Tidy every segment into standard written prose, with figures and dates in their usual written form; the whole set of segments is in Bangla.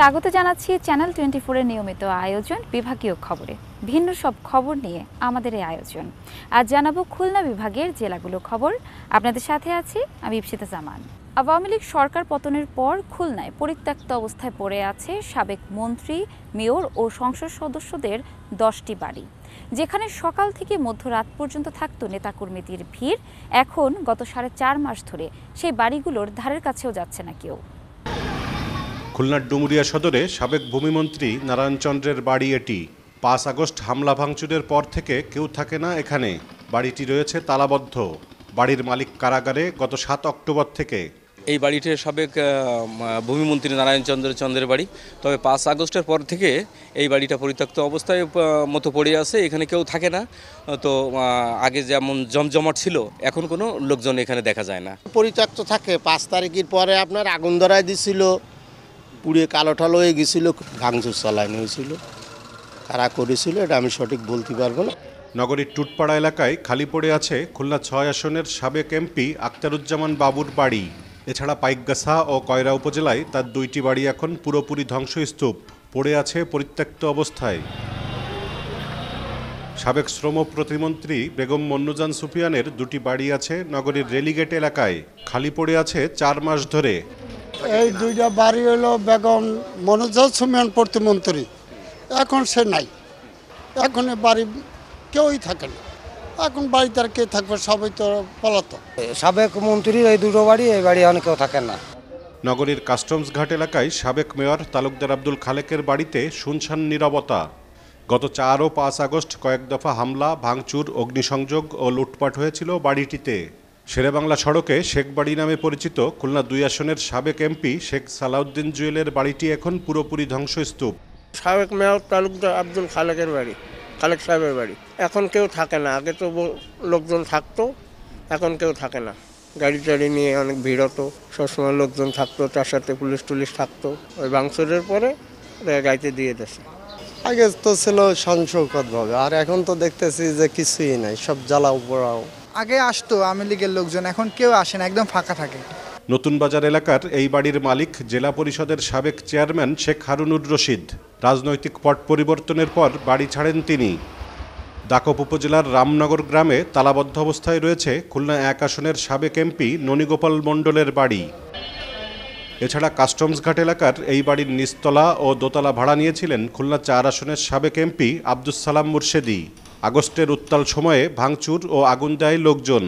স্বাগত জানাচ্ছি চ্যানেল 24 এর নিয়মিত আয়োজন বিভাগীয় খবরে। ভিন্ন সব খবর নিয়ে আমাদের এই আয়োজন। আজ জানাবো খুলনা বিভাগের জেলাগুলো খবর। আপনাদের সাথে আছি আমি ইপসিতা জামান। আওয়ামী লীগ সরকার পতনের পর খুলনায় পরিত্যক্ত অবস্থায় পড়ে আছে সাবেক মন্ত্রী, মেয়র ও সংসদ সদস্যদের 10টি বাড়ি, যেখানে সকাল থেকে মধ্যরাত পর্যন্ত থাকতো নেতাকর্মীদের ভিড়। এখন গত 4.5 মাস ধরে সেই বাড়িগুলোর ধারের কাছেও যাচ্ছে না কেউ। খুলনার ডুমুরিয়া সদরে সাবেক ভূমিমন্ত্রী নারায়ণ চন্দ্রের বাড়ি এটি। 5 আগস্ট হামলা ভাঙচুরের পর থেকে কেউ থাকে না এখানে। বাড়িটি রয়েছে তালাবদ্ধ। বাড়ির মালিক কারাগারে গত 7 অক্টোবর থেকে। এই বাড়িটি সাবেক ভূমিমন্ত্রী নারায়ণ চন্দ্রের বাড়ি। তবে 5 আগস্টের পর থেকে এই বাড়িটা পরিত্যক্ত অবস্থায় মতো পড়ে আছে, এখানে কেউ থাকে না। তো আগে যেমন জমজমাট ছিল, এখন কোনো লোকজন এখানে দেখা যায় না। পরিত্যক্ত থাকে। 5 তারিখের পরে আপনার আগুন ধরায় দিছিল, পুড়ে কালো টালো হয়ে গেছিল, ভাঙচুর চালানো হয়েছিল। কারা করেছিল এটা আমি সঠিক বলতে পারবো না। নগরীর টুটপাড়া এলাকায় খালি পড়ে আছে খুলনা 6 আসনের সাবেক এমপি আখতারুজ্জামান বাবুর বাড়ি। এছাড়া পাইকগাছা ও কয়রা উপজেলায় তার 2টি বাড়ি এখন পুরোপুরি ধ্বংসস্তূপ, পড়ে আছে পরিত্যক্ত অবস্থায়। সাবেক শ্রম প্রতিমন্ত্রী বেগম মন্নুজান সুফিয়ানের 2টি বাড়ি আছে নগরীর রেলিগেট এলাকায়, খালি পড়ে আছে 4 মাস ধরে। এই 2টা বাড়ি হলো বেগম মনোজান সুফিয়ান প্রতিমন্ত্রী, এখন সে নাই। এখন বাড়ি কেউই থাকে না। এখন বাড়িতে আর কে থাকবে, সবাই তো পলাতক। সাবেক মন্ত্রীর এই 2টো বাড়ি, এই বাড়ি অনেক কেউ থাকেন না। নগরীর কাস্টমস ঘাট এলাকায় সাবেক মেয়র তালুকদার আব্দুল খালেকের বাড়িতে শুনশান নীরবতা। গত 4 ও 5 আগস্ট কয়েক দফা হামলা, ভাঙচুর, অগ্নিসংযোগ ও লুটপাট হয়েছিল বাড়িটিতে। শেরেবাংলা সড়কে শেখ বাড়ি নামে পরিচিত খুলনা 2 আসনের সাবেক এমপি শেখ সালাউদ্দিন জুয়েলের বাড়িটি এখন পুরোপুরি ধ্বংসস্তূপ। সাবেক মেয়র তালুকদার আব্দুল খালেকের বাড়ি, খালেক সাহেবের বাড়ি। এখন কেউ থাকে না। আগে তো লোকজন থাকতো, এখন কেউ থাকে না। গাড়ি টাড়ি নিয়ে অনেক ভিড় হতো, সবসময় লোকজন থাকতো, তার সাথে পুলিশ টুলিশ থাকতো। ওই ভাঙচুরের পরে গাড়িতে দিয়ে দিয়েছে। আগে তো ছিল সংসদভাবে, আর এখন তো দেখতেছি যে কিছুই নাই, সব জ্বালাও পোড়াও। আগে আসতো আওয়ামী লীগের লোকজন, এখন কেউ আসে না, একদম ফাঁকা থাকে। নতুন বাজার এলাকার এই বাড়ির মালিক জেলা পরিষদের সাবেক চেয়ারম্যান শেখ হারুনুর রশিদ। রাজনৈতিক পট পরিবর্তনের পর বাড়ি ছাড়েন তিনি। দাকপ উপজেলার রামনগর গ্রামে তালাবদ্ধ অবস্থায় রয়েছে খুলনা 1 আসনের সাবেক এমপি ননীগোপাল মণ্ডলের বাড়ি। এছাড়া কাস্টমস ঘাট এলাকার এই বাড়ির নিচতলা ও দোতলা ভাড়া নিয়েছিলেন খুলনা 4 আসনের সাবেক এমপি আব্দুস সালাম মুর্শেদি। আগস্টের উত্তাল সময়ে ভাঙচুর ও আগুন দেয় লোকজন।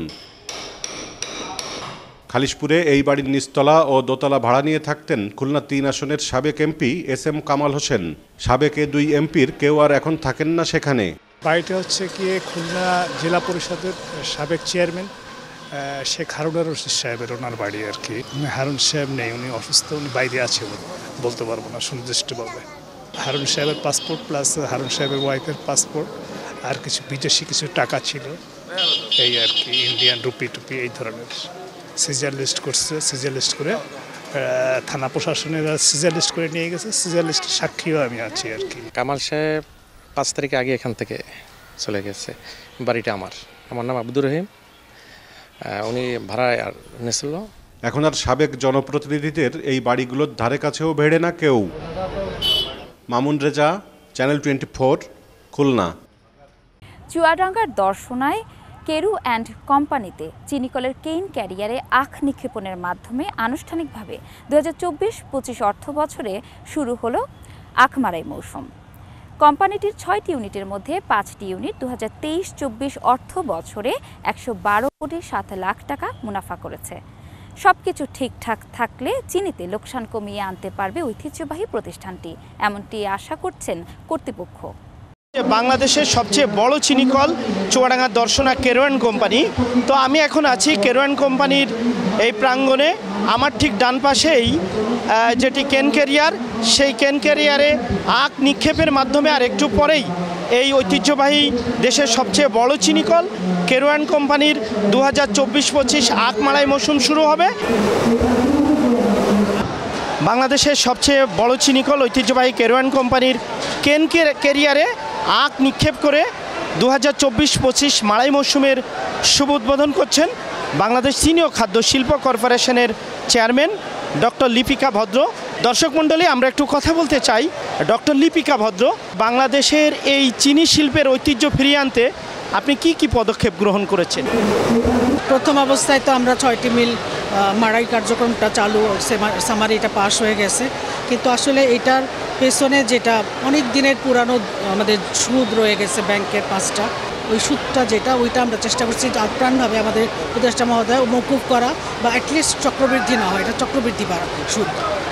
খালিশপুরে এই বাড়ির নিচতলা ও দোতলা ভাড়া নিয়ে থাকতেন খুলনা 3 আসনের সাবেক এমপি SM কামাল হোসেন। সাবেক 2 এমপির কেউ আর এখন থাকেন না সেখানে। বাড়িটা হচ্ছে কি খুলনা জেলা পরিষদের সাবেক চেয়ারম্যান শেখ হারুনুর রশিদ সাহেবের, ওনার বাড়ি আর কি। হারুন সাহেব নেই, উনি অসুস্থ, উনি বাইরে আছে, বলতে পারবো না সুনির্দিষ্টভাবে। হারুন সাহেবের পাসপোর্ট প্লাস হারুন সাহেবের ওয়াইফের পাসপোর্ট আর কিছু বিদেশি কিছু টাকা ছিল, এই আর কি, ইন্ডিয়ান রুপি টুপি এই ধরনের। সিজার লিস্ট করছে, সিজার লিস্ট করে থানা প্রশাসনের সিজার লিস্ট করে নিয়ে গেছে। সিজার লিস্টের সাক্ষীও আমি আছি আর কি। কামাল সাহেব 5 তারিখে আগে এখান থেকে চলে গেছে। বাড়িটা আমার নাম আব্দুর রহিম, উনি ভাড়ায় নিয়েছিল। এখন আর সাবেক জনপ্রতিনিধিদের এই বাড়িগুলোর ধারে কাছেও ভেড়ে না কেউ। মামুন রেজা, চ্যানেল 24, খুলনা। চুয়াডাঙ্গার দর্শনায় কেরু অ্যান্ড কোম্পানিতে চিনিকলের কেইন ক্যারিয়ারে আখ নিক্ষেপণের মাধ্যমে আনুষ্ঠানিকভাবে 2024-25 অর্থ বছরে শুরু হলো আখ মারাই মৌসুম। কোম্পানিটির 6টি ইউনিটের মধ্যে 5টি ইউনিট 2023-24 অর্থ বছরে 112 কোটি 7 লাখ টাকা মুনাফা করেছে। সবকিছু ঠিকঠাক থাকলে চিনিতে লোকসান কমিয়ে আনতে পারবে ঐতিহ্যবাহী প্রতিষ্ঠানটি, এমনটি আশা করছেন কর্তৃপক্ষ। বাংলাদেশের সবচেয়ে বড় চিনিকল চুয়াডাঙ্গার দর্শনা কেরোয়ান কোম্পানি। তো আমি এখন আছি কেরোয়ান কোম্পানির এই প্রাঙ্গণে। আমার ঠিক ডান পাশেই যেটি কেন ক্যারিয়ার, সেই কেন ক্যারিয়ারে আখ নিক্ষেপের মাধ্যমে আর একটু পরেই এই ঐতিহ্যবাহী দেশের সবচেয়ে বড় চিনিকল কেরোয়ান কোম্পানির 2024-25 আখ মাড়াই মৌসুম শুরু হবে। বাংলাদেশের সবচেয়ে বড় চিনিকল ঐতিহ্যবাহী কেরোয়ান কোম্পানির কেন ক্যারিয়ারে আখ নিক্ষেপ করে 2024-25 মাড়াই মৌসুমের শুভ উদ্বোধন করছেন বাংলাদেশ চিনি ও খাদ্য শিল্প কর্পোরেশনের চেয়ারম্যান ডক্টর লিপিকা ভদ্র। দর্শক মণ্ডলী, আমরা একটু কথা বলতে চাই ডক্টর লিপিকা ভদ্র। বাংলাদেশের এই চিনি শিল্পের ঐতিহ্য ফিরিয়ে আনতে আপনি কি কি পদক্ষেপ গ্রহণ করেছেন? প্রথম অবস্থায় তো আমরা 6টি মিল মাড়াই কার্যক্রমটা চালু, সামারিটা পাস হয়ে গেছে, কিন্তু আসলে এটার পেছনে যেটা অনেক দিনের পুরানো আমাদের সুদ রয়ে গেছে ব্যাংকের 5টা, ওই সুদটা যেটা ওইটা আমরা চেষ্টা করছি আপ্রাণভাবে আমাদের উপদেষ্টা মহোদয় মওকুফ করা, বা অ্যাটলিস্ট চক্রবৃদ্ধি না হয়, এটা চক্রবৃদ্ধি বাড়া সুদ,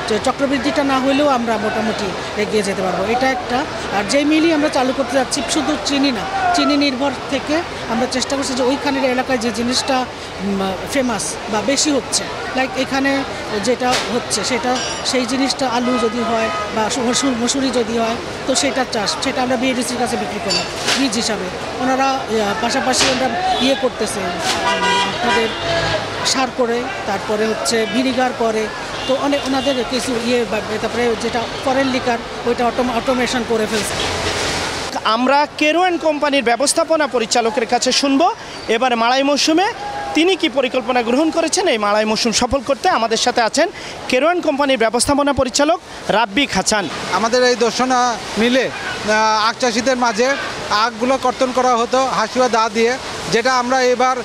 যে চক্রবৃদ্ধিটা না হলেও আমরা মোটামুটি এগিয়ে যেতে পারবো, এটা একটা। আর যেই মিলই আমরা চালু করতে যাচ্ছি শুধু চিনি না, চিনি নির্ভর থেকে আমরা চেষ্টা করছি যে ওইখানের এলাকায় যে জিনিসটা ফেমাস বা বেশি হচ্ছে, লাইক এখানে যেটা হচ্ছে সেটা সেই জিনিসটা আলু যদি হয় বা মসুরি যদি হয়, তো সেটার চাষ সেটা আমরা বিএডিসির কাছে বিক্রি করলাম বীজ হিসাবে। ওনারা পাশাপাশি ওরা করতেছে আপনাদের সার করে, তারপরে হচ্ছে ভিনিগার করে, তো অনেক ওনাদের কিছু তারপরে যেটা ফরেন লিকার ওইটা অটোমেশন করে ফেলছে। আমরা কেরোয়ান কোম্পানির ব্যবস্থাপনা পরিচালকের কাছে শুনবো এবার মাড়াই মৌসুমে তিনি কি পরিকল্পনা গ্রহণ করেছেন এই মাড়াই মৌসুম সফল করতে। আমাদের সাথে আছেন কেরোয়ান কোম্পানির ব্যবস্থাপনা পরিচালক রাব্বি খাচান। আমাদের এই দর্শনা মিলে আখ চাষিদের মাঝে আখগুলো কর্তন করা হতো হাসুয়া দা দিয়ে, যেটা আমরা এবার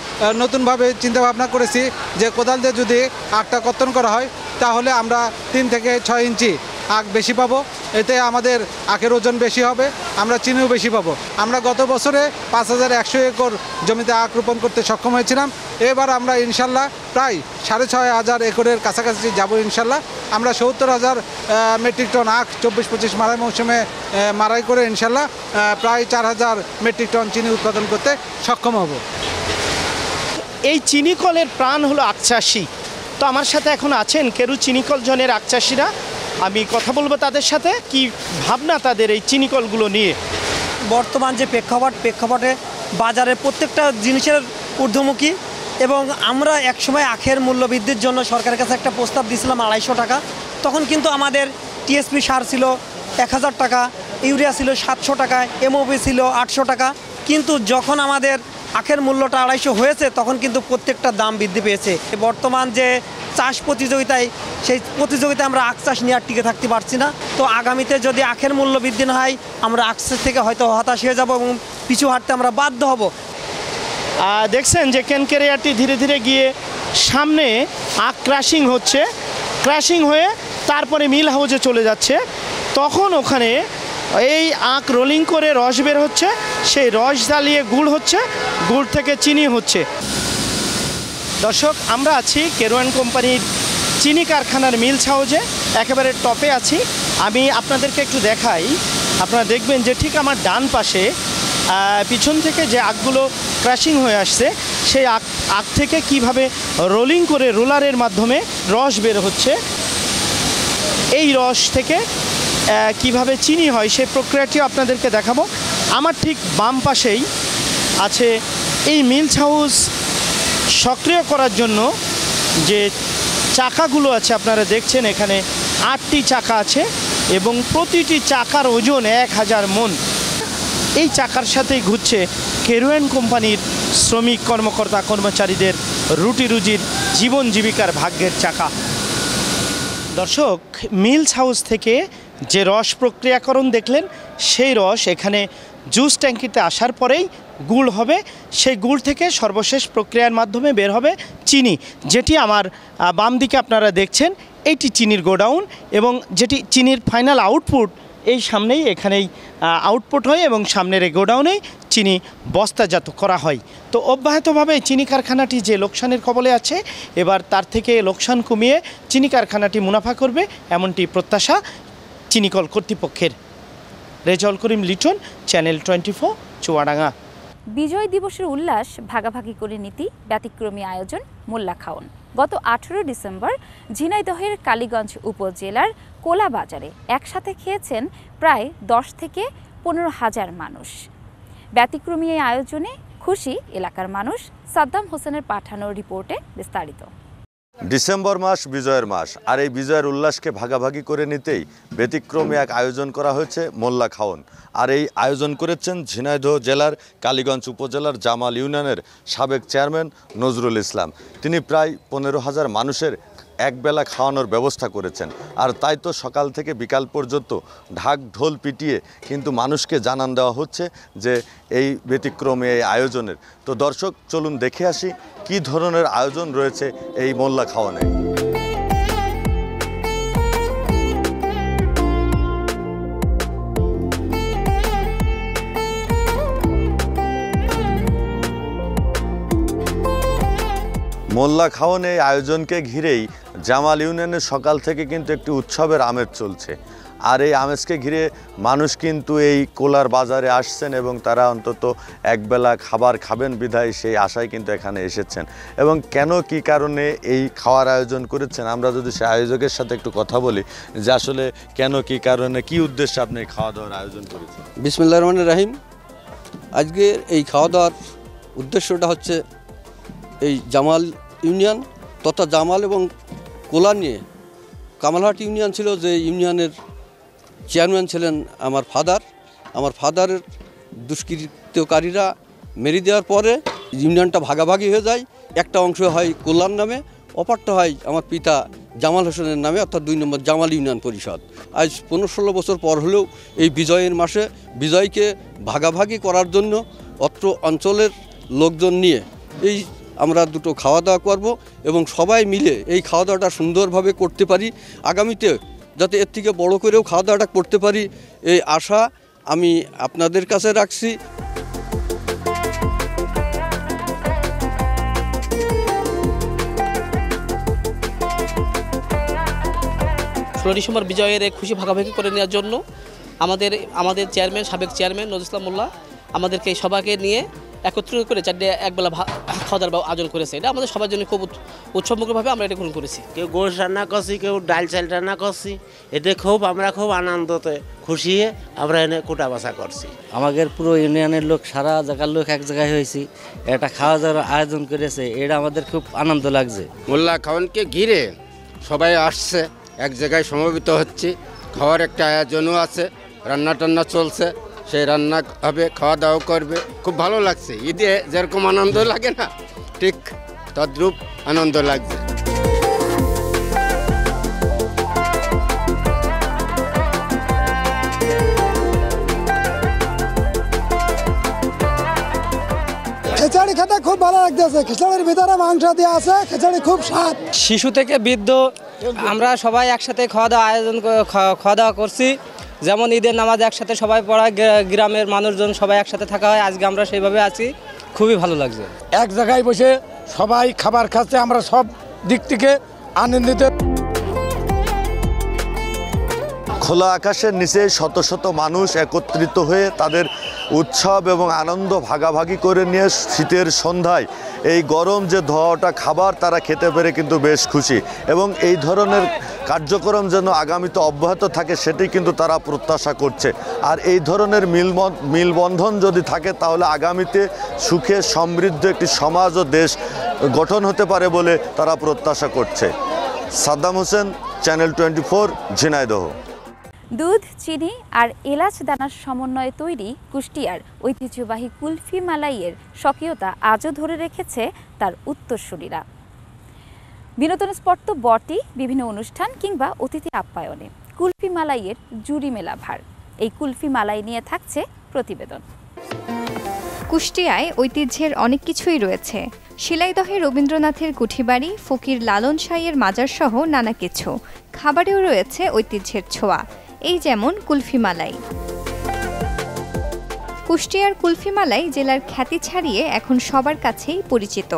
নতুনভাবে চিন্তাভাবনা করেছি যে কোদাল দিয়ে যদি আখটা কর্তন করা হয় তাহলে আমরা 3 থেকে 6 ইঞ্চি আখ বেশি পাবো, এতে আমাদের আখের ওজন বেশি হবে, আমরা চিনিও বেশি পাবো। আমরা গত বছরে 5100 একর জমিতে আখ রোপণ করতে সক্ষম হয়েছিলাম, এবার আমরা ইনশাল্লাহ প্রায় 6500 একরের কাছাকাছি যাব ইনশাল্লাহ। আমরা 70,000 মেট্রিক টন আখ 24-25 মাড়াই মৌসুমে মাড়াই করে ইনশাল্লাহ প্রায় 4000 মেট্রিক টন চিনি উৎপাদন করতে সক্ষম হব। এই চিনি কলের প্রাণ হলো আখ চাষি। তো আমার সাথে এখন আছেন কেরু চিনিকল জনের আখ চাষিরা, আমি কথা বলবো তাদের সাথে কি ভাবনা তাদের এই চিনিকলগুলো নিয়ে। বর্তমান যে প্রেক্ষাপটে বাজারে প্রত্যেকটা জিনিসের ঊর্ধ্বমুখী, এবং আমরা একসময় আখের মূল্য বৃদ্ধির জন্য সরকারের কাছে একটা প্রস্তাব দিয়েছিলাম 250 টাকা। তখন কিন্তু আমাদের টিএসপি সার ছিল 1000 টাকা, ইউরিয়া ছিল 700 টাকা, এমওপি ছিল 800 টাকা। কিন্তু যখন আমাদের আখের মূল্যটা 250 হয়েছে তখন কিন্তু প্রত্যেকটা দাম বৃদ্ধি পেয়েছে। বর্তমান যে চাষ প্রতিযোগিতায়, সেই প্রতিযোগিতায় আমরা আখ চাষ নিয়ে আর টিকে থাকতে পারছি না। তো আগামীতে যদি আখের মূল্য বৃদ্ধি না হয় আমরা আখ চাষ থেকে হয়তো হতাশ হয়ে যাব এবং পিছু হাঁটতে আমরা বাধ্য হব। দেখছেন যে কেনকেরিয়াটি ধীরে ধীরে গিয়ে সামনে আখ ক্রাশিং হচ্ছে, ক্রাশিং হয়ে তারপরে মিল হাউসে চলে যাচ্ছে। তখন ওখানে এই আখ রোলিং করে রস বের হচ্ছে, সেই রস জ্বালিয়ে গুড় হচ্ছে, গুড় থেকে চিনি হচ্ছে। দর্শক, আমরা আছি কেরোয়ান কোম্পানির চিনি কারখানার মিলস হাউসে, একেবারে টপে আছি। আমি আপনাদেরকে একটু দেখাই, আপনারা দেখবেন যে ঠিক আমার ডান পাশে পিছন থেকে যে আখগুলো ক্রাশিং হয়ে আসছে, সেই আখ থেকে কিভাবে রোলিং করে রোলারের মাধ্যমে রস বের হচ্ছে, এই রস থেকে কিভাবে চিনি হয় সেই প্রক্রিয়াটি আপনাদেরকে দেখাবো। আমার ঠিক বাম পাশেই আছে এই মিলস হাউস সক্রিয় করার জন্য যে চাকাগুলো আছে, আপনারা দেখছেন এখানে 8টি চাকা আছে এবং প্রতিটি চাকার ওজন 1000 মণ। এই চাকার সাথেই ঘুরছে কেরোয়ান কোম্পানির শ্রমিক কর্মকর্তা কর্মচারীদের রুটি রুজির জীবন জীবিকার ভাগ্যের চাকা। দর্শক, মিলস হাউস থেকে যে রস প্রক্রিয়াকরণ দেখলেন, সেই রস এখানে জুস ট্যাঙ্কিতে আসার পরেই গুড় হবে, সেই গুড় থেকে সর্বশেষ প্রক্রিয়ার মাধ্যমে বের হবে চিনি, যেটি আমার বাম দিকে আপনারা দেখছেন এইটি চিনির গোডাউন, এবং যেটি চিনির ফাইনাল আউটপুট এই সামনেই এখানেই আউটপুট হয় এবং সামনের এই গোডাউনেই চিনি বস্তাজাত করা হয়। তো অব্যাহতভাবে চিনি কারখানাটি যে লোকসানের কবলে আছে, এবার তার থেকে লোকসান কমিয়ে চিনি কারখানাটি মুনাফা করবে এমনটি প্রত্যাশা চিনিকল কর্তৃপক্ষের। রেজাউল করিম লিটন, চ্যানেল 24, চুয়াডাঙ্গা। বিজয় দিবসের উল্লাস ভাগাভাগি করে নীতি, ব্যতিক্রমী আয়োজন মোল্লা খাওন। গত 18 ডিসেম্বর ঝিনাইদহের কালীগঞ্জ উপজেলার কোলা বাজারে একসাথে খেয়েছেন প্রায় 10 থেকে 15,000 মানুষ। ব্যতিক্রমী এই আয়োজনে খুশি এলাকার মানুষ। সাদ্দাম হোসেনের পাঠানো রিপোর্টে বিস্তারিত। ডিসেম্বর মাস বিজয়ের মাস, আর এই বিজয়ের উল্লাসকে ভাগাভাগি করে নিতেই ব্যতিক্রমী এক আয়োজন করা হয়েছে মোল্লা খাওন। আর এই আয়োজন করেছেন ঝিনাইদহ জেলার কালীগঞ্জ উপজেলার জামাল ইউনিয়নের সাবেক চেয়ারম্যান নজরুল ইসলাম। তিনি প্রায় 15,000 মানুষের একবেলা খাওয়ানোর ব্যবস্থা করেছেন। আর তাই তো সকাল থেকে বিকাল পর্যন্ত ঢাক ঢোল পিটিয়ে কিন্তু মানুষকে জানান দেওয়া হচ্ছে যে এই ব্যতিক্রমে এই আয়োজনের। তো দর্শক চলুন দেখে আসি কী ধরনের আয়োজন রয়েছে এই মোল্লা খাওয়ানে। মোল্লা খাওয়ানে এই আয়োজনকে ঘিরেই জামাল ইউনিয়নের সকাল থেকে কিন্তু একটি উৎসবের আমেজ চলছে। আর এই আমেজকে ঘিরে মানুষ কিন্তু এই কোলার বাজারে আসছেন এবং তারা অন্তত একবেলা খাবার খাবেন বিধায় সেই আশায় কিন্তু এখানে এসেছেন। এবং কেন কি কারণে এই খাওয়ার আয়োজন করেছেন আমরা যদি সেই আয়োজকের সাথে একটু কথা বলি যে আসলে কেন কি কারণে কি উদ্দেশ্যে আপনি খাওয়া দাওয়ার আয়োজন করেছেন। বিসমিল্লাহির রহমানির রহিম। আজকের এই খাওয়া দাওয়ার উদ্দেশ্যটা হচ্ছে এই জামাল ইউনিয়ন তথা জামাল এবং কোলা নিয়ে কামালহাট ইউনিয়ন ছিল, যে ইউনিয়নের চেয়ারম্যান ছিলেন আমার ফাদারের দুষ্কৃতকারীরা মেরে দেওয়ার পরে ইউনিয়নটা ভাগাভাগি হয়ে যায়। একটা অংশ হয় কোলার নামে, অপরটা হয় আমার পিতা জামাল হোসেনের নামে, অর্থাৎ 2 নম্বর জামাল ইউনিয়ন পরিষদ। আজ 15-16 বছর পর হলেও এই বিজয়ের মাসে বিজয়কে ভাগাভাগি করার জন্য অত্র অঞ্চলের লোকজন নিয়ে এই আমরা দুটো খাওয়া দাওয়া করব এবং সবাই মিলে এই খাওয়া দাওয়াটা সুন্দরভাবে করতে পারি, আগামীতে যাতে এর থেকে বড় করেও খাওয়া দাওয়াটা করতে পারি এই আশা আমি আপনাদের কাছে রাখছি। 16 ডিসেম্বর বিজয়ের খুশি ভাগাভাগি করে নেওয়ার জন্য আমাদের চেয়ারম্যান, সাবেক চেয়ারম্যান নজরুল ইসলাম মোল্লা আমাদেরকে সবাইকে নিয়ে একত্রিত করে একবেলা খাওয়া দাওয়ার আয়োজন করেছে। এটা আমাদের সবার জন্য খুব উৎসবমুখরভাবে আমরা এটা গ্রহণ করেছি। কেউ গোশ রান্না করছি, কেউ ডাল চাল রান্না করছি। এটা আমরা খুব আনন্দতে খুশি হয়ে আমরা এনে কোটা বাসা করছি। আমাদের পুরো ইউনিয়নের লোক, সারা জায়গার লোক এক জায়গায় হয়েছি, এটা খাওয়া দাওয়ার আয়োজন করেছে, এটা আমাদের খুব আনন্দ লাগছে। মোল্লা খাওয়ানকে ঘিরে সবাই আসছে, এক জায়গায় সমবেত হচ্ছে, খাওয়ার একটা আয়োজনও আছে, রান্না টান্না চলছে, সেই রান্না হবে, খাওয়া দাওয়া করবে, খুব ভালো লাগছে। ঈদে যেরকম আনন্দ লাগে না, ঠিক তদ্রূপ আনন্দ লাগছে। খিচুড়ি খেতে খুব ভালো লাগতেছে, খিচুড়ির ভিতরে মাংস দেওয়া আছে, খিচুড়ি খুব স্বাদ। শিশু থেকে বৃদ্ধ আমরা সবাই একসাথে খাওয়া দাওয়া করছি। যেমন ঈদের নামাজ একসাথে সবাই পড়া, গ্রামের মানুষজন সবাই একসাথে থাকা হয়, আজকে আমরা সেইভাবে আছি, খুবই ভালো লাগছে। এক জায়গায় বসে সবাই খাবার খাচ্ছে, আমরা সব দিক থেকে আনন্দিত। খোলা আকাশের নিচে শত শত মানুষ একত্রিত হয়ে তাদের উৎসব এবং আনন্দ ভাগাভাগি করে নিয়ে শীতের সন্ধ্যায় এই গরম যে ধোয়াটা খাবার তারা খেতে পেরে কিন্তু বেশ খুশি। এবং এই ধরনের কার্যক্রম যেন আগামীতে অব্যাহত থাকে সেটি কিন্তু তারা প্রত্যাশা করছে। আর এই ধরনের মিলবন্ধন যদি থাকে তাহলে আগামীতে সুখে সমৃদ্ধ একটি সমাজ ও দেশ গঠন হতে পারে বলে তারা প্রত্যাশা করছে। সাদ্দাম হোসেন, চ্যানেল 24, ঝিনাইদহ। দুধ, চিনি আর এলাচ দানার সমন্বয়ে তৈরি কুষ্টিয়ার ঐতিহ্যবাহী কুলফি মালাইয়ের স্বকীয়তা আজও ধরে রেখেছে তার উত্তরসূরিরা। বিনোদন স্পট তো বটই, বিভিন্ন অনুষ্ঠান কিংবা অতিথি আপ্যায়নে কুলফি মালাইয়ের জুড়ি মেলা ভার। এই কুলফি মালাই নিয়ে থাকছে প্রতিবেদন। কুষ্টিয়ায় ঐতিহ্যের অনেক কিছুই রয়েছে। শিলাইদহে রবীন্দ্রনাথের কুঠিবাড়ি, ফকির লালন শাহের মাজার সহ নানা কিছু। খাবারেও রয়েছে ঐতিহ্যের ছোঁয়া, এই যেমন কুলফি মালাই। কুষ্টিয়ার কুলফি মালাই জেলার খ্যাতি ছাড়িয়ে এখন সবার কাছেই পরিচিত।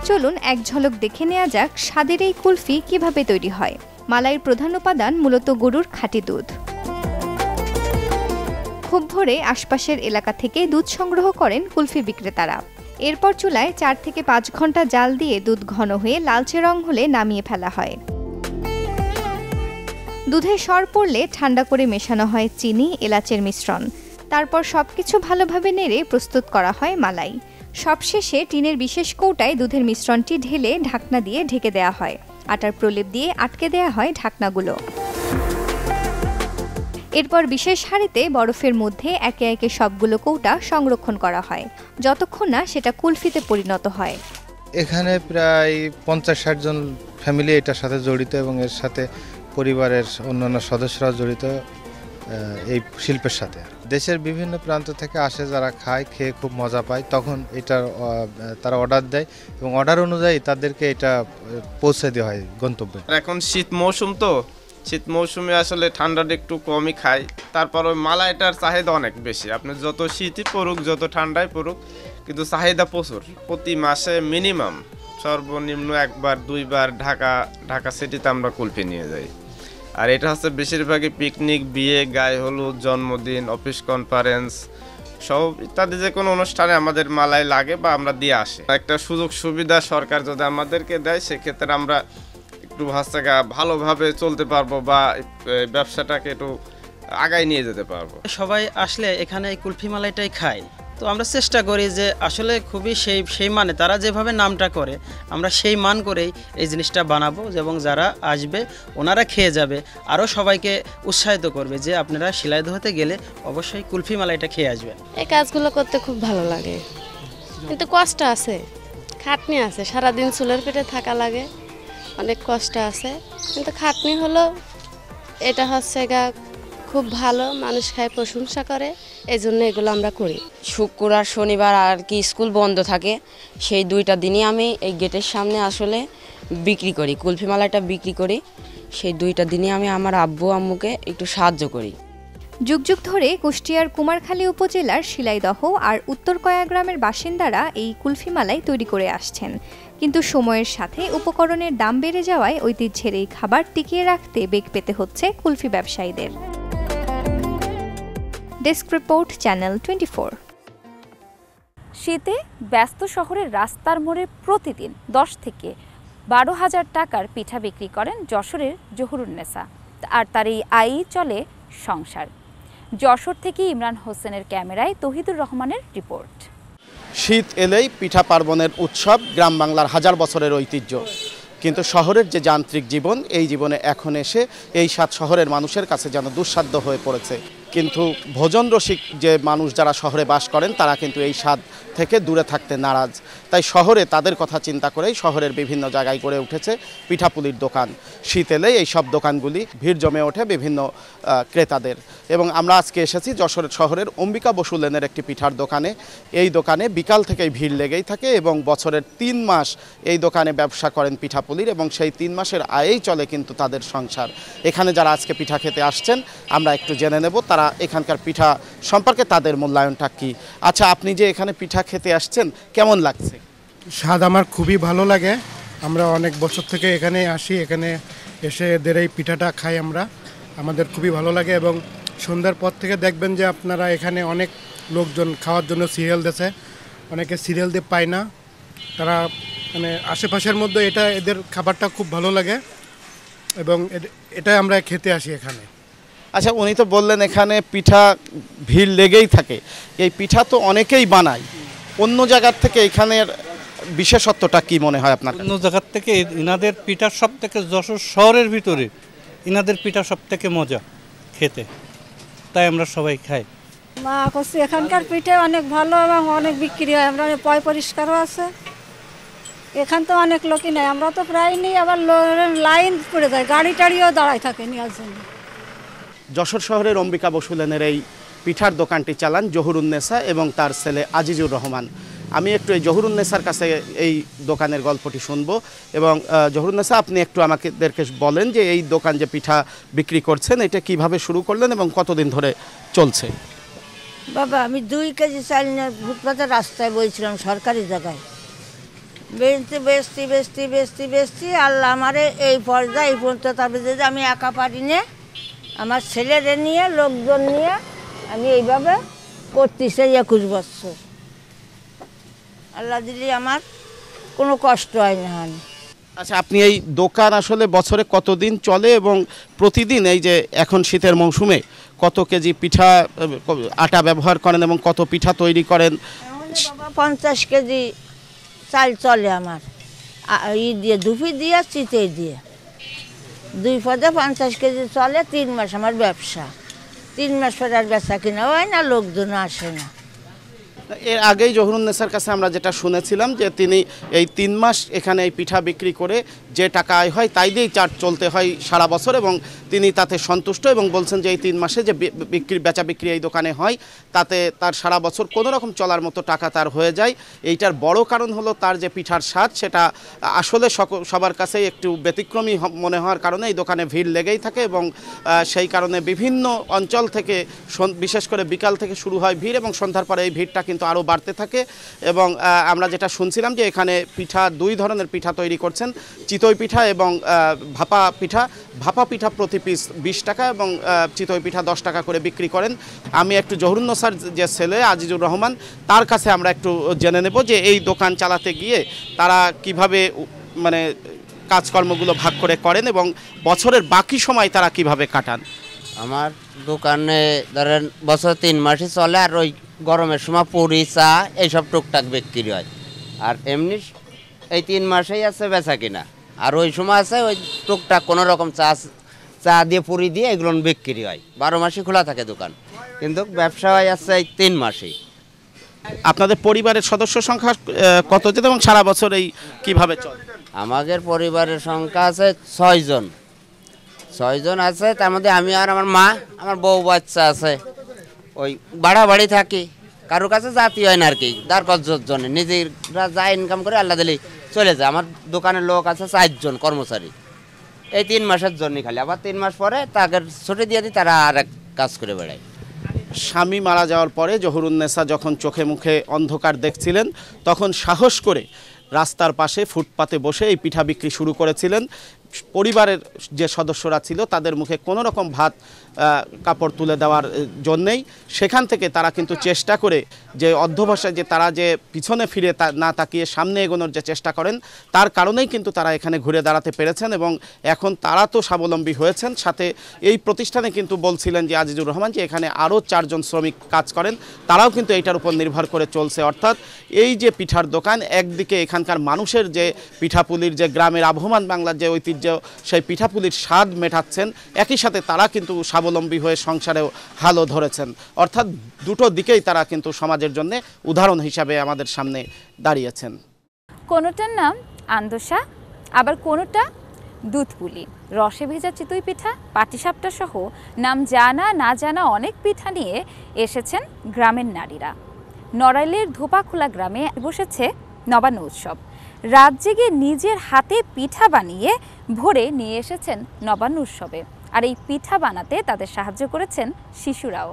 চলুন এক ঝলক দেখে নেওয়া যাক স্বাদের এই কুলফি কিভাবে তৈরি হয়। মালাইয়ের প্রধান উপাদান মূলত গরুর খাঁটি দুধ। খুব ভোরে আশপাশের এলাকা থেকে দুধ সংগ্রহ করেন কুলফি বিক্রেতারা। এরপর চুলায় 4 থেকে 5 ঘন্টা জাল দিয়ে দুধ ঘন হয়ে লালচে রং হলে নামিয়ে ফেলা হয়। দুধে সর পড়লে ঠান্ডা করে মেশানো হয় চিনি, এলাচের মিশ্রণ। তারপর সবকিছু ভালোভাবে নেড়ে প্রস্তুত করা হয় মালাই। সবশেষে টিনের বিশেষ কৌটায় দুধের মিশ্রণটি ঢেলে ঢাকনা দিয়ে ঢেকে দেওয়া হয়। আটার প্রলেপ দিয়ে আটকে দেওয়া হয় ঢাকনাগুলো। এরপর বিশেষ হাঁড়িতে বরফের মধ্যে একে একে সবগুলো কৌটা সংরক্ষণ করা হয়, যতক্ষণ না সেটা কুলফিতে পরিণত হয়। এখানে প্রায় 50-60 জন ফ্যামিলি এটার সাথে জড়িত এবং এর সাথে পরিবারের অন্যান্য সদস্যরাও জড়িত এই শিল্পের সাথে। দেশের বিভিন্ন প্রান্ত থেকে আসে, যারা খায়, খেয়ে খুব মজা পায়, তখন এটার তারা অর্ডার দেয় এবং অর্ডার অনুযায়ী তাদেরকে এটা পৌঁছে দেওয়া হয় গন্তব্যে। এখন শীত মৌসুম, তো শীত মৌসুমে আসলে ঠান্ডাটা একটু কমই খায়, তারপর ওই মালাইটার চাহিদা অনেক বেশি। আপনি যত শীতই পড়ুক, যত ঠান্ডায় পড়ুক, কিন্তু চাহিদা প্রচুর। প্রতি মাসে মিনিমাম সর্বনিম্ন 1-2বার ঢাকা সিটিতে আমরা কুলফি নিয়ে যাই। আর এটা হচ্ছে বেশিরভাগই পিকনিক, বিয়ে, গায়ে হলুদ, জন্মদিন, অফিস কনফারেন্স সব ইত্যাদি যে কোনো অনুষ্ঠানে আমাদের মালাই লাগে বা আমরা দিয়ে আসি। একটা সুযোগ সুবিধা সরকার যদি আমাদেরকে দেয়, সেক্ষেত্রে আমরা একটু ভালোভাবে চলতে পারবো বা ব্যবসাটাকে একটু আগায় নিয়ে যেতে পারবো। সবাই আসলে এখানে এই কুলফি মালাইটাই খায়, তো আমরা চেষ্টা করি যে আসলে খুবই সেই মানে তারা যেভাবে নামটা করে আমরা সেই মান করেই এই জিনিসটা বানাবো, এবং যারা আসবে ওনারা খেয়ে যাবে, আরও সবাইকে উৎসাহিত করবে যে আপনারা শিলাইদহ হতে গেলে অবশ্যই কুলফি মালাইটা খেয়ে আসবেন। এই কাজগুলো করতে খুব ভালো লাগে, কিন্তু কষ্ট আছে, খাটনি আছে, সারাদিন চুলের পেটে থাকা লাগে, অনেক কষ্ট আছে, কিন্তু খাটনি হলো এটা হচ্ছে খুব ভালো, মানুষ খায়, প্রশংসা করে, এই জন্য এগুলো আমরা করি। শুক্র আর শনিবার আর কি স্কুল বন্ধ থাকে, সেই 2টা দিনই আমি এই গেটের সামনে আসলে বিক্রি করি, কুলফি মালাইটা বিক্রি করি। সেই 2টা দিনই আমি আমার আব্বু আম্মুকে একটু সাহায্য করি। যুগ যুগ ধরে কুষ্টিয়ার কুমারখালী উপজেলার শিলাইদহ আর উত্তরকয়া গ্রামের বাসিন্দারা এই কুলফি মালাই তৈরি করে আসছেন, কিন্তু সময়ের সাথে উপকরণের দাম বেড়ে যাওয়ায় ঐতিহ্যের এই খাবার টিকিয়ে রাখতে বেগ পেতে হচ্ছে কুলফি ব্যবসায়ীদের। Desk report, channel 24। শীতে ব্যস্ত শহরের রাস্তার মোড়ে প্রতিদিন 10 থেকে 12,000 টাকার পিঠা বিক্রি করেন যশোরের জহুরুন্নেসা, আর তার এই আয়ই চলে সংসার। যশোর থেকে ইমরান হোসেনের ক্যামেরায় তহিদুর রহমানের রিপোর্ট। শীত এলেই পিঠা পার্বণের উৎসব, গ্রাম বাংলার হাজার বছরের ঐতিহ্য। কিন্তু শহরের যে যান্ত্রিক জীবন, এই জীবনে এখন এসে এই স্বাদ শহরের মানুষের কাছে যেন দুঃসাধ্য হয়ে পড়েছে। কিন্তু ভোজন রসিক যে মানুষ যারা শহরে বাস করেন, তারা কিন্তু এই স্বাদ থেকে দূরে থাকতে নারাজ। তাই শহরে তাদের কথা চিন্তা করেই শহরের বিভিন্ন জায়গায় গড়ে উঠেছে পিঠাপুলির দোকান। শীত এলেই এই সব দোকানগুলি ভিড় জমে ওঠে বিভিন্ন ক্রেতাদের। এবং আমরা আজকে এসেছি যশোর শহরের অম্বিকা বসু লেনের একটি পিঠার দোকানে। এই দোকানে বিকাল থেকেই ভিড় লেগেই থাকে এবং বছরের 3 মাস এই দোকানে ব্যবসা করেন পিঠাপুলির, এবং সেই 3 মাসের আয়েই চলে কিন্তু তাদের সংসার। এখানে যারা আজকে পিঠা খেতে আসছেন, আমরা একটু জেনে নেব তারা এখানকার পিঠা সম্পর্কে তাদের মূল্যায়নটা কি। আচ্ছা, আপনি যে এখানে পিঠা খেতে আসছেন, কেমন লাগছে? স্বাদ আমার খুবই ভালো লাগে। আমরা অনেক বছর থেকে এখানে আসি, এখানে এসে এদের এই পিঠাটা খাই আমরা, আমাদের খুবই ভালো লাগে। এবং সন্ধ্যার পর থেকে দেখবেন যে আপনারা এখানে অনেক লোকজন খাওয়ার জন্য সিরিয়াল দিয়েছে, অনেকে সিরিয়াল দিয়ে পায় না, তারা মানে আশেপাশের মধ্যে এটা এদের খাবারটা খুব ভালো লাগে এবং এটাই আমরা খেতে আসি এখানে। আচ্ছা, উনি তো বললেন এখানে পিঠা ভিড় লেগেই থাকে, এই পিঠা তো অনেকেই বানায়, অন্য জায়গার থেকে এখানের বিশেষত্বটা কি মনে হয় আপনার? অন্য জায়গার থেকে ইনাদের পিঠা সব থেকে, যশোর শহরের ভিতরে ইনাদের পিঠা সব থেকে মজা খেতে, তাই আমরা সবাই খাই। মা করছি এখানকার পিঠে অনেক ভালো এবং অনেক বিক্রি হয়, আমরা পয় পরিষ্কারও আছে। এখান তো অনেক লোকই নেয়, আমরা তো প্রায় নিই, আবার লাইন পড়ে যায়, গাড়ি টাড়িও দাঁড়ায় থাকে নেওয়ার জন্য। যশোর শহরের অম্বিকা বসু লেনের এই পিঠার দোকানটি চালান জহুরুন্নেসা এবং তার ছেলে আজিজুর রহমান। আমি একটু এই জহুরুন্নেসার কাছে এই দোকানের গল্পটি শুনবো। এবং জহুরুন্নেসা, আপনি একটু আমাদেরকে বলেন যে এই দোকান যে পিঠা বিক্রি করছেন, এটা কিভাবে শুরু করলেন এবং কতদিন ধরে চলছে? বাবা, আমি 2 কেজি চাল নিয়ে ফুটপাতের রাস্তায় বইছিলাম, সরকারি জায়গায় বেচতে আল্লাহ আমারে এই পর্যায়ে এই পর্যন্ত। তারপরে যে আমি একা পারি না, আমার ছেলেরে নিয়ে, লোকজন নিয়ে আমি এইভাবে করতেছি 21 বছর। আল্লাহ দিলে আমার কোনো কষ্ট হয় না। আচ্ছা, আপনি এই দোকান আসলে বছরে কতদিন চলে এবং প্রতিদিন এই যে এখন শীতের মৌসুমে কত কেজি পিঠা আটা ব্যবহার করেন এবং কত পিঠা তৈরি করেন? 50 কেজি চাল চলে আমার, দিয়ে দুপি দিয়ে চিতে দিয়ে 2 পদে 50 কেজি চলে। 3 মাস আমার ব্যবসা, 3 মাস পরে আর বেচা কিনা হয় না, লোকজন আসে না। এর আগেই জহুরুন্নেসার কাছে আমরা যেটা শুনেছিলাম যে তিনি এই 3 মাস এখানে এই পিঠা বিক্রি করে যে টাকা আয় হয় তাই দিয়েই চলতে হয় সারা বছর, এবং তিনি তাতে সন্তুষ্ট এবং বলছেন যে এই 3 মাসে যে বেচা বিক্রি এই দোকানে হয় তাতে তার সারা বছর কোনো রকম চলার মতো টাকা তার হয়ে যায়। এইটার বড় কারণ হলো তার যে পিঠার স্বাদ সেটা আসলে সবার কাছেই একটু ব্যতিক্রমী মনে হওয়ার কারণে এই দোকানে ভিড় লেগেই থাকে, এবং সেই কারণে বিভিন্ন অঞ্চল থেকে বিশেষ করে বিকাল থেকে শুরু হয় ভিড় এবং সন্ধ্যার পরে এই ভিড়টা কিন্তু আরও বাড়তে থাকে। এবং আমরা যেটা শুনছিলাম যে এখানে পিঠা 2 ধরনের পিঠা তৈরি করছেন, চিতই পিঠা এবং ভাপা পিঠা। ভাপা পিঠা প্রতি পিস 20 টাকা এবং চিতই পিঠা 10 টাকা করে বিক্রি করেন। আমি একটু জহুরুন্নেসার যে ছেলে আজিজুর রহমান তার কাছে আমরা একটু জেনে নেব যে এই দোকান চালাতে গিয়ে তারা কিভাবে মানে কাজকর্মগুলো ভাগ করে করেন এবং বছরের বাকি সময় তারা কিভাবে কাটান। আমার দোকানে ধরেন বছর 3 মাসই চলে, আর ওই গরমের সময় পুরি চা এইসব টুকটাক বিক্রি হয়, আর এমনি এই 3 মাসেই আছে বেচা কিনা, আর ওই সময় আছে ওই টুকটাক কোনো রকম চা দিয়ে পুরি দিয়ে এগুলো বিক্রি হয়। 12 মাসই খোলা থাকে দোকান, কিন্তু ব্যবসা হয় আছে এই 3 মাসেই। আপনাদের পরিবারের সদস্য সংখ্যা কত যেত এবং সারা বছর এই কিভাবে চলে? আমাদের পরিবারের সংখ্যা আছে 6 জন। 6 জন আছে, তার মধ্যে আমি আর আমার মা, আমার বউ বাচ্চা আছে। ওই বাড়ি থাকি, কারোর কাছে জাতি হয় না আর কি, দারকজের জন্য নিজেরা যা ইনকাম করে আল্লাহ দিলেই চলে যায়। আমার দোকানের লোক আছে 4 জন কর্মচারী, এই 3 মাসের জন্যই খালি, আবার 3 মাস পরে তাকে ছুটি দিয়ে দিই, তারা আর এক কাজ করে বেড়ায়। স্বামী মারা যাওয়ার পরে জহুরুন্নেসা যখন চোখে মুখে অন্ধকার দেখছিলেন তখন সাহস করে রাস্তার পাশে ফুটপাতে বসে এই পিঠা বিক্রি শুরু করেছিলেন। পরিবারের যে সদস্যরা ছিল তাদের মুখে কোনো রকম ভাত কাপড় তুলে দেওয়ার জন্যেই সেখান থেকে তারা কিন্তু চেষ্টা করে যে অধ্যবসায় যে তারা যে পিছনে ফিরে না তাকিয়ে সামনে এগোনোর যে চেষ্টা করেন তার কারণেই কিন্তু তারা এখানে ঘুরে দাঁড়াতে পেরেছেন এবং এখন তারা তো স্বাবলম্বী হয়েছেন। সাথে এই প্রতিষ্ঠানে কিন্তু বলছিলেন যে আজিজুর রহমান যে এখানে আরও 4 জন শ্রমিক কাজ করেন, তারাও কিন্তু এইটার উপর নির্ভর করে চলছে। অর্থাৎ এই যে পিঠার দোকান, একদিকে এখানকার মানুষের যে পিঠাপুলির যে গ্রামের আবহমান বাংলার যে ঐতিহ্য সেই পিঠাপুলির স্বাদ মেটাচ্ছেন, একই সাথে তারা কিন্তু স্বাবলম্বী হয়ে সংসারেও হালও ধরেছেন। অর্থাৎ দুটো দিকেই তারা কিন্তু সমাজের জন্য উদাহরণ হিসাবে আমাদের সামনে দাঁড়িয়েছেন। কোনোটার নাম আন্দোসা, আবার কোনোটা দুধপুলি। রসে ভেজা চিতই পিঠা, পাটিসাপটা সহ নাম জানা না জানা অনেক পিঠা নিয়ে এসেছেন গ্রামের নারীরা। নড়াইলের ধোপাখোলা গ্রামে বসেছে নবান্ন উৎসব। রাত জেগে নিজের হাতে পিঠা বানিয়ে ভোরে নিয়ে এসেছেন নবান্ন উৎসবে, আর এই পিঠা বানাতে তাদের সাহায্য করেছেন শিশুরাও।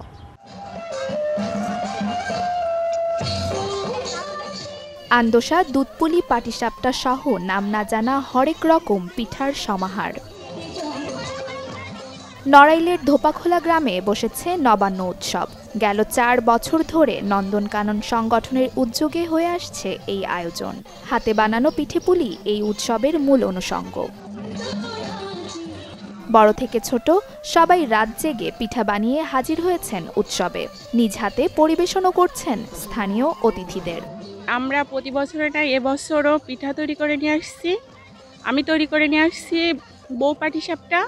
আন্দোসা, দুধপুলি, পাটিসাপটা সহ নাম না জানা হরেক রকম পিঠার সমাহার। নড়াইলের ধোপাখোলা গ্রামে বসেছে নবান্ন উৎসব। গেল 4 বছর ধরে নন্দনকানন সংগঠনের উদ্যোগে হয়ে আসছে এই আয়োজন। হাতে বানানো পিঠেপুলি এই উৎসবের মূল অনুষঙ্গ। বড় থেকে ছোট সবাই রাত জেগে পিঠা বানিয়ে হাজির হয়েছেন উৎসবে। নিজ হাতে পরিবেশনও করছেন স্থানীয় অতিথিদের। আমরা প্রতি বছরের নাই এবছরও পিঠা তৈরি করে নিয়ে আসছি। আমি তৈরি করে নিয়ে আসছি বউ পাটিসাপটা,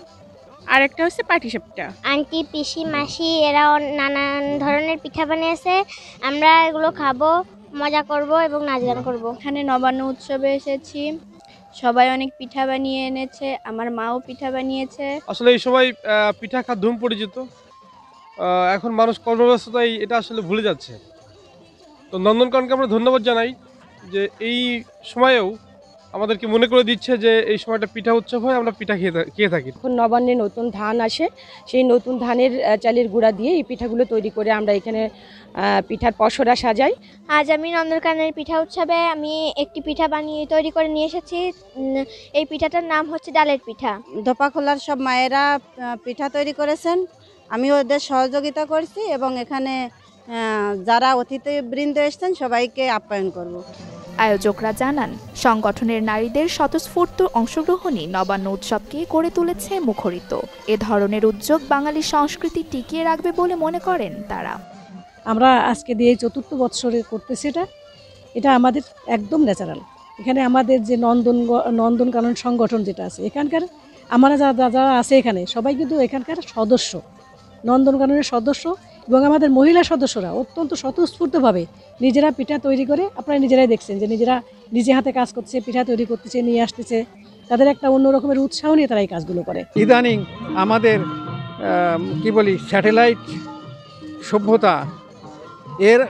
আর একটা হচ্ছে পাটিসাপটা। আন্টি, পিসি, মাসি এরাও নানান ধরনের পিঠা বানিয়েছে। আমরা এগুলো খাবো, মজা করব এবং নাচ গান করবো। এখানে নবান্ন উৎসবে এসেছি, সবাই অনেক পিঠা বানিয়ে এনেছে, আমার মাও পিঠা বানিয়েছে। আসলে এই সময় পিঠা খাওয়া ধুম পরিচিত, এখন মানুষ কর্মব্যস্ততায় এটা আসলে ভুলে যাচ্ছে। তো নন্দনকাননকে আমরা ধন্যবাদ জানাই যে এই সময়েও আমাদেরকে মনে করে দিচ্ছে যে এই সময়টা পিঠা উৎসব হয়, আমরা পিঠা খেয়ে থাকি। এখন নবান্নে নতুন ধান আসে, সেই নতুন ধানের চালের গুঁড়া দিয়ে এই পিঠাগুলো তৈরি করে আমরা এখানে পিঠার পসরা সাজাই। আজ আমি নন্দনকাননের পিঠা উৎসবে আমি একটি পিঠা বানিয়ে তৈরি করে নিয়ে এসেছি। এই পিঠাটার নাম হচ্ছে ডালের পিঠা। ধোপাখোলার সব মায়েরা পিঠা তৈরি করেছেন, আমি ওদের সহযোগিতা করছি এবং এখানে যারা অতিথিবৃন্দ এসেছেন সবাইকে আপ্যায়ন করব। আয়োজকরা জানান, সংগঠনের নারীদের স্বতঃস্ফূর্ত অংশগ্রহণই নবান্ন উৎসবকে করে তুলেছে মুখরিত। এ ধরনের উদ্যোগ বাঙালি সংস্কৃতি টিকিয়ে রাখবে বলে মনে করেন তারা। আমরা আজকে দিয়ে 4th বৎসরে করতেছি। এটা আমাদের একদম ন্যাচারাল। এখানে আমাদের যে নন্দনকানন সংগঠন যেটা আছে, এখানকার আমরা যারা আছে এখানে সবাই কিন্তু এখানকার সদস্য, নন্দনকাননের সদস্য। এবং আমাদের মহিলা সদস্যরা অত্যন্ত স্বতঃস্ফূর্তভাবে নিজেরা পিঠা তৈরি করে, আপনারা নিজেরাই দেখছেন যে নিজেরা নিজে হাতে কাজ করছে, পিঠা তৈরি করতেছে, নিয়ে আসতেছে। তাদের একটা অন্য রকমের উৎসাহ নিয়ে তারা এই কাজগুলো করে। ইদানিং আমাদের কি বলি স্যাটেলাইট সভ্যতা এর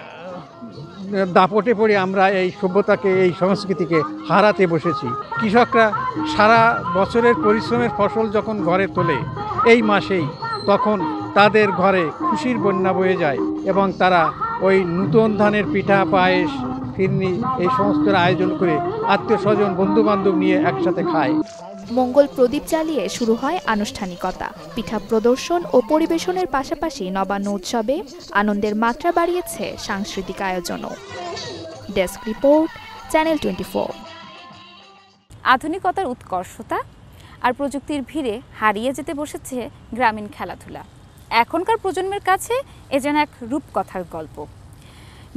দাপটে পড়ে আমরা এই সভ্যতাকে, এই সংস্কৃতিকে হারাতে বসেছি। কৃষকরা সারা বছরের পরিশ্রমের ফসল যখন ঘরে তোলে এই মাসেই, তখন তাদের ঘরে খুশির বন্যা বয়ে যায় এবং তারা ওই নূতন ধানের পিঠা, পায়েস, ফিরনি এই সমস্ত আয়োজন করে আত্মীয় স্বজন, বন্ধু বান্ধব নিয়ে একসাথে খায়। মঙ্গল প্রদীপ জ্বালিয়ে শুরু হয় আনুষ্ঠানিকতা। পিঠা প্রদর্শন ও পরিবেশনের পাশাপাশি নবান্ন উৎসবে আনন্দের মাত্রা বাড়িয়েছে সাংস্কৃতিক আয়োজনও। Desk report, channel 24। আধুনিকতার উৎকর্ষতা আর প্রযুক্তির ভিড়ে হারিয়ে যেতে বসেছে গ্রামীণ খেলাধুলা। এখনকার প্রজন্মের কাছে এ যেন এক রূপকথার গল্প।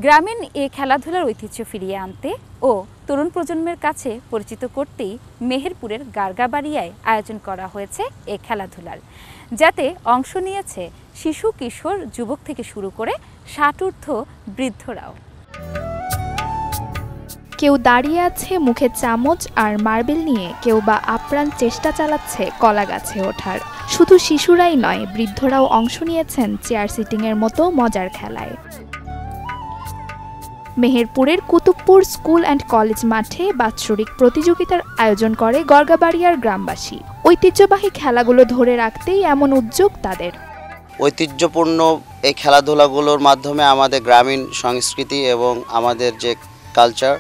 গ্রামীণ এ খেলাধুলার ঐতিহ্য ফিরিয়ে আনতে ও তরুণ প্রজন্মের কাছে পরিচিত করতেই মেহেরপুরের গারগাবাড়িয়ায় আয়োজন করা হয়েছে এ খেলাধুলার, যাতে অংশ নিয়েছে শিশু, কিশোর, যুবক থেকে শুরু করে ষাটঊর্ধ্ব বৃদ্ধরাও। কেউ দাঁড়িয়ে আছে মুখে চামচ আর মার্বেল নিয়ে, কেউ বা আপ্রাণ চেষ্টা চালাচ্ছে কলা গাছে ওঠার। শুধু শিশুরাই নয়, বৃদ্ধরাও অংশ নিয়েছেন চেয়ার সিটিংয়ের মতো মজার খেলায়। মেহেরপুরের কুতুবপুর স্কুল অ্যান্ড কলেজ মাঠে বাৎসরিক প্রতিযোগিতার আয়োজন করে গরগাবাড়িয়ার গ্রামবাসী। ঐতিহ্যবাহী খেলাগুলো ধরে রাখতেই এমন উদ্যোগ তাদের। ঐতিহ্যপূর্ণ এই খেলাধুলাগুলোর মাধ্যমে আমাদের গ্রামীণ সংস্কৃতি এবং আমাদের যে কালচার,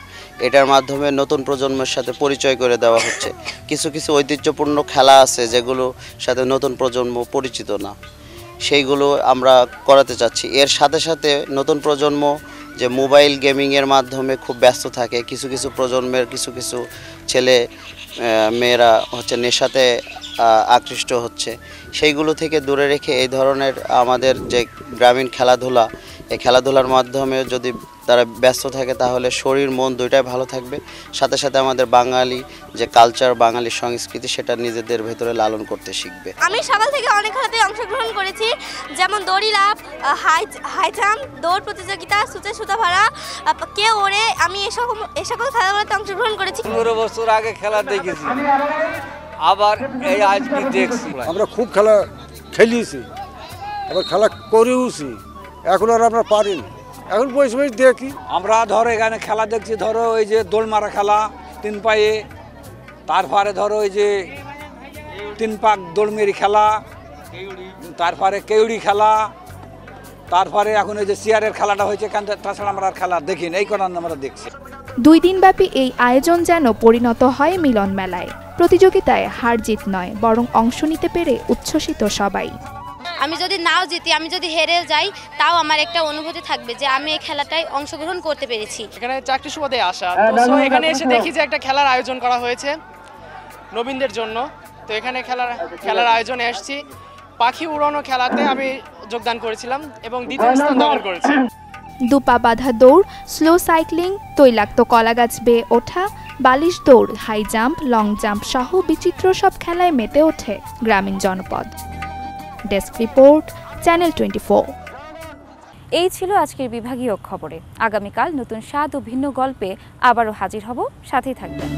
এটার মাধ্যমে নতুন প্রজন্মের সাথে পরিচয় করে দেওয়া হচ্ছে। কিছু কিছু ঐতিহ্যপূর্ণ খেলা আছে যেগুলোর সাথে নতুন প্রজন্ম পরিচিত না, সেইগুলো আমরা করাতে চাচ্ছি। এর সাথে সাথে নতুন প্রজন্ম যে মোবাইল গেমিংয়ের মাধ্যমে খুব ব্যস্ত থাকে, কিছু কিছু প্রজন্মের কিছু কিছু ছেলে মেয়েরা হচ্ছে নেশাতে আকৃষ্ট হচ্ছে, সেইগুলো থেকে দূরে রেখে এই ধরনের আমাদের যে গ্রামীণ খেলাধুলা, এই খেলাধুলার মাধ্যমে যদি তারা ব্যস্ত থাকে তাহলে শরীর মন দুইটাই ভালো থাকবে। সাথে সাথে আমাদের বাঙালি যে কালচার, বাঙালি সংস্কৃতি, সেটা নিজেদের ভেতরে লালন করতে শিখবে। আমি সকাল থেকে অনেক খেলাতে অংশগ্রহণ করেছি, যেমন দড়ি লাফ, হাই জাম্প, দৌড় প্রতিযোগিতা, সূচে সুতা ভরা, কেউ ওড়ে। আমি এ সকল খেলাগুলোতে অংশগ্রহণ করেছি। 15 বছর আগে খেলা দেখেছি, আবার এই আজকে দেখছি। আমরা খুব খেলা খেলিয়েছি, আবার খেলা করেওছি, এখন আর আমরা পারিনি, এখন বসে বসে দেখি। আমরা ধরো এখানে খেলা দেখছি, ধরো ওই যে দোল মারা খেলা 3 পায়ে, তারপরে ধরো ওই যে 3 পাক দোলমেরি খেলা, তারপরে কেউড়ি খেলা, তারপরে এখন ওই যে চেয়ারের খেলাটা হয়েছে। তাছাড়া আমরা আর খেলা দেখিনি, এই কারণে আমরা দেখছি। 2 দিনব্যাপী এই আয়োজন যেন পরিণত হয় মিলন মেলায়। প্রতিযোগিতায় হার জিত নয়, বরং অংশ নিতে পেরে উচ্ছ্বসিত সবাই। আমি যদি নাও জিতি, আমি যদি হেরে যাই, তাও আমার একটা অনুভূতি থাকবে যে আমি এই খেলাটায় অংশগ্রহণ করতে পেরেছি। এখানে চাকরি সুবাদে আসা, তো এখানে এসে দেখি যে একটা খেলার আয়োজন করা হয়েছে নবীনদের জন্য। তো এখানে খেলার আয়োজনে এসেছি। পাখি উড়ানো খেলাতে আমি যোগদান করেছিলাম এবং 2য় স্থান দখল করেছি। দুপা বাঁধা দৌড়, স্লো সাইক্লিং, তৈলাক্ত কলাগাছ বেয়ে ওঠা, বালিশ দৌড়, হাই জাম্প, লং জাম্প সহ বিচিত্র সব খেলায় মেতে ওঠে গ্রামীণ জনপদ। Desk report, channel 24। এই ছিল আজকের বিভাগীয় খবরে। আগামীকাল নতুন স্বাদ ও ভিন্ন গল্পে আবারও হাজির হব, সাথেই থাকবেন।